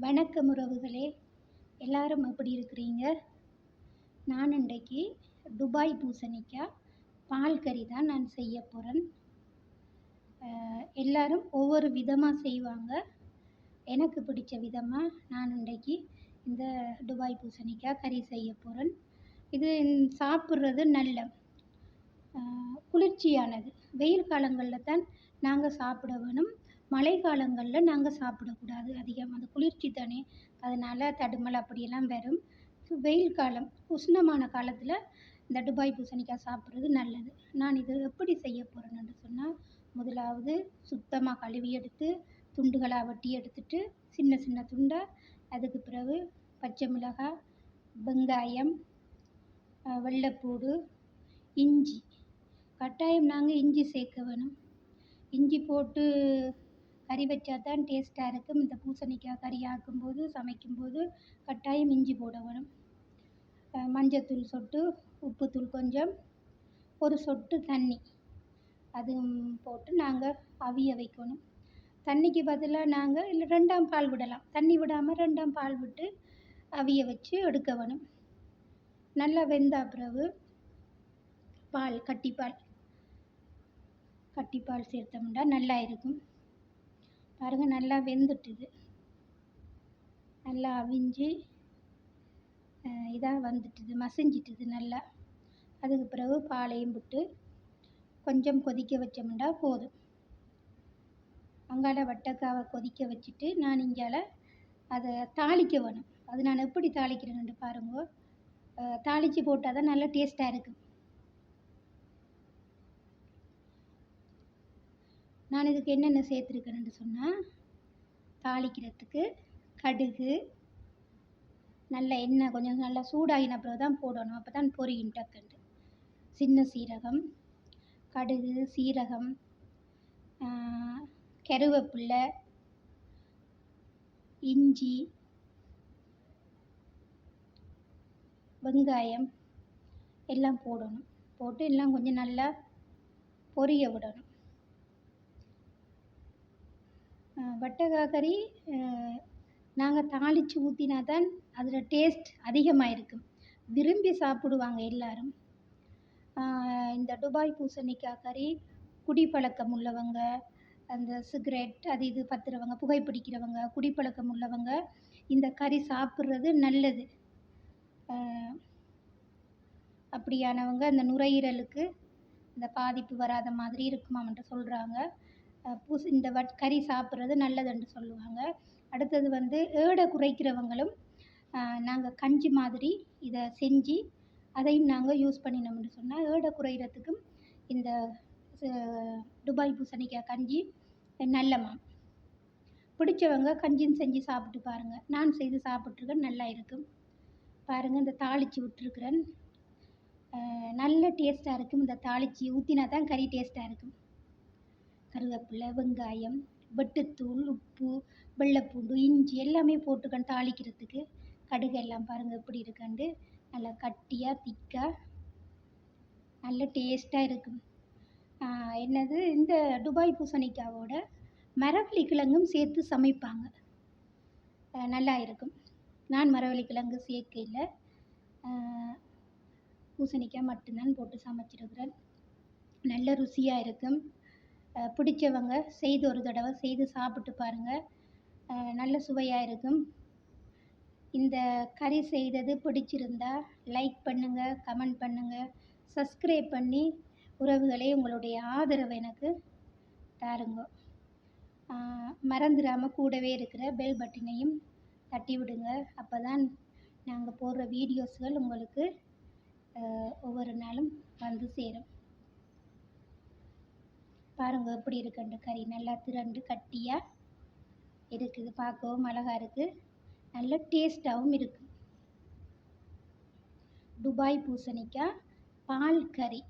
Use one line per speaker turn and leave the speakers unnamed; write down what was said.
வணக்கம் உறவுகளே, எல்லாரும் எப்படி இருக்கிறீங்க? நான் இன்றைக்கு துபாய் பூசணிக்காய் பால் கறி தான் நான் செய்ய போகிறேன். எல்லாரும் ஒவ்வொரு விதமாக செய்வாங்க. எனக்கு பிடிச்ச விதமாக நான் இன்றைக்கு இந்த துபாய் பூசணிக்காய் கறி செய்ய போகிறேன். இது சாப்பிட்றது நல்ல குளிர்ச்சியானது. வெயில் காலங்களில் தான் நாங்கள் சாப்பிட வேணும். மழை காலங்களில் நாங்கள் சாப்பிடக்கூடாது. அதிகமாக அது குளிர்ச்சி தானே, அதனால் தடுமல் அப்படியெல்லாம் வரும். வெயில் காலம் உஷ்ணமான காலத்தில் இந்த துபாய் பூசணிக்காய் சாப்பிட்றது நல்லது. நான் இது எப்படி செய்ய போகிறேன்னு சொன்னால், முதலாவது சுத்தமாக கழுவி எடுத்து துண்டுகளாக வெட்டி எடுத்துட்டு சின்ன சின்ன துண்டாக, அதுக்கு பிறகு பச்சை மிளகாய், வெங்காயம், வெள்ளைப்பூடு, இஞ்சி, கட்டாயம் நாங்கள் இஞ்சி சேர்க்க வேணும். இஞ்சி போட்டு கறி வச்சா தான் டேஸ்ட்டாக இருக்கும். இந்த பூசணிக்காய் கறி ஆக்கும்போது சமைக்கும்போது கட்டாயம் இஞ்சி போட வேணும். மஞ்சத்தூள் சொட்டு, உப்புத்தூள் கொஞ்சம், ஒரு சொட்டு தண்ணி அதுவும் போட்டு நாங்கள் அவிய வைக்கணும். தண்ணிக்கு பதிலாக நாங்கள் இல்லை 2ஆம் பால் விடலாம். தண்ணி விடாமல் 2ஆம் பால் விட்டு அவிய வச்சு எடுக்க வேணும். நல்லா வெந்த பிறகு பால் கட்டிப்பால் சேர்த்தோம்னா நல்லா இருக்கும். பாருங்கள், நல்லா வெந்துட்டுது, நல்லா அவிஞ்சு இதாக வந்துட்டுது, மசிஞ்சிட்டுது நல்லா. அதுக்கு பிறகு பாலையும் விட்டு கொஞ்சம் கொதிக்க வச்சோம்னா போதும். அங்கால வட்டக்காவை கொதிக்க வச்சுட்டு நான் இங்கால அதை தாளிக்க வேணும். அது நான் எப்படி தாளிக்கிறேன்னு பாருங்க. தாளித்து போட்டால் தான் நல்லா டேஸ்ட்டாக இருக்கும். நான் இதுக்கு என்னென்ன சேர்த்துருக்கேன்னு சொன்னால், தாளிக்கிறதுக்கு கடுகு, நல்ல எண்ணெய் கொஞ்சம் நல்லா சூடாகின பிறகு தான் போடணும், அப்போ தான் பொரியும் டக்குண்டு. சின்ன சீரகம், கடுகு, சீரகம், கருவேப்பிலை, இஞ்சி, வெங்காயம் எல்லாம் போடணும். போட்டு எல்லாம் கொஞ்சம் நல்லா பொரிய விடணும். வட்டக்காய் கறி நாங்கள் தாளித்து ஊற்றினா தான் அதில் டேஸ்ட் அதிகமாக இருக்கும். விரும்பி சாப்பிடுவாங்க எல்லாரும். இந்த துபாய் பூசணிக்காய் கறி குடிப்பழக்கம் உள்ளவங்க, அந்த சிகரெட் அது இது பத்துறவங்க, புகைப்பிடிக்கிறவங்க, குடிப்பழக்கம் உள்ளவங்க இந்த கறி சாப்பிட்றது நல்லது. அப்படியானவங்க இந்த நுரையீரலுக்கு இந்த பாதிப்பு வராத மாதிரி இருக்குமாம்ன்ட்டு சொல்கிறாங்க. இந்த கறி சாப்பிட்றது நல்லதுன்னு சொல்லுவாங்க. அடுத்தது ஏடை குறைக்கிறவங்களும் நாங்கள் கஞ்சி மாதிரி இதை செஞ்சு அதையும் நாங்கள் யூஸ் பண்ணினோம்னு சொன்னால் ஏடை குறைகிறதுக்கும் இந்த துபாய் பூசணிக்காய் கஞ்சி நல்லமாம். பிடிச்சவங்க கஞ்சின்னு செஞ்சு சாப்பிட்டு பாருங்கள். நான் செய்து சாப்பிட்ருக்கேன், நல்லா இருக்கும். பாருங்கள், இந்த தாளித்து விட்டுருக்குறேன், நல்ல டேஸ்ட்டாக இருக்கும். இந்த தாளித்து ஊற்றினா தான் கறி டேஸ்ட்டாக இருக்கும். கருவேப்பிலை, வெங்காயம், வெட்டுத்தூள், உப்பு, வெள்ளைப்பூண்டு, இஞ்சி எல்லாமே போட்டுக்கணும் தாளிக்கிறதுக்கு. கடுகு எல்லாம் பாருங்கள் எப்படி இருக்குண்டு, நல்லா கட்டியாக திக்காக நல்ல டேஸ்ட்டாக இருக்கும். என்னது, இந்த துபாய் பூசணிக்காவோட மரவள்ளி கிழங்கும் சேர்த்து சமைப்பாங்க, நல்லா இருக்கும். நான் மரவள்ளி கிழங்கு சேர்க்கையில் பூசணிக்காய் மட்டும்தான் போட்டு சமைச்சிருக்கிறேன். நல்ல ருசியாக இருக்கும். பிடிச்சவங்க செய்து ஒரு தடவை செய்து சாப்பிட்டு பாருங்கள், நல்ல சுவையாக இருக்கும். இந்த கறி செய்தது பிடிச்சிருந்தா லைக் பண்ணுங்கள், கமெண்ட் பண்ணுங்கள், சப்ஸ்கிரைப் பண்ணி உறவுகளே உங்களுடைய ஆதரவு எனக்கு தாருங்க. மறந்துடாமல் கூடவே இருக்கிற பெல் பட்டனையும் தட்டி விடுங்க. அப்போ தான் நாங்கள் போடுற வீடியோஸ்கள் உங்களுக்கு ஒவ்வொரு நாளும் வந்து சேரும். பாருங்கள் எப்படி இருக்குண்டு, கறி நல்லா திரண்டு கட்டியாக இருக்குது, பார்க்கவும் அழகாக இருக்குது, நல்ல டேஸ்ட்டாகவும் இருக்குது. துபாய் பூசணிக்காய் பால் கறி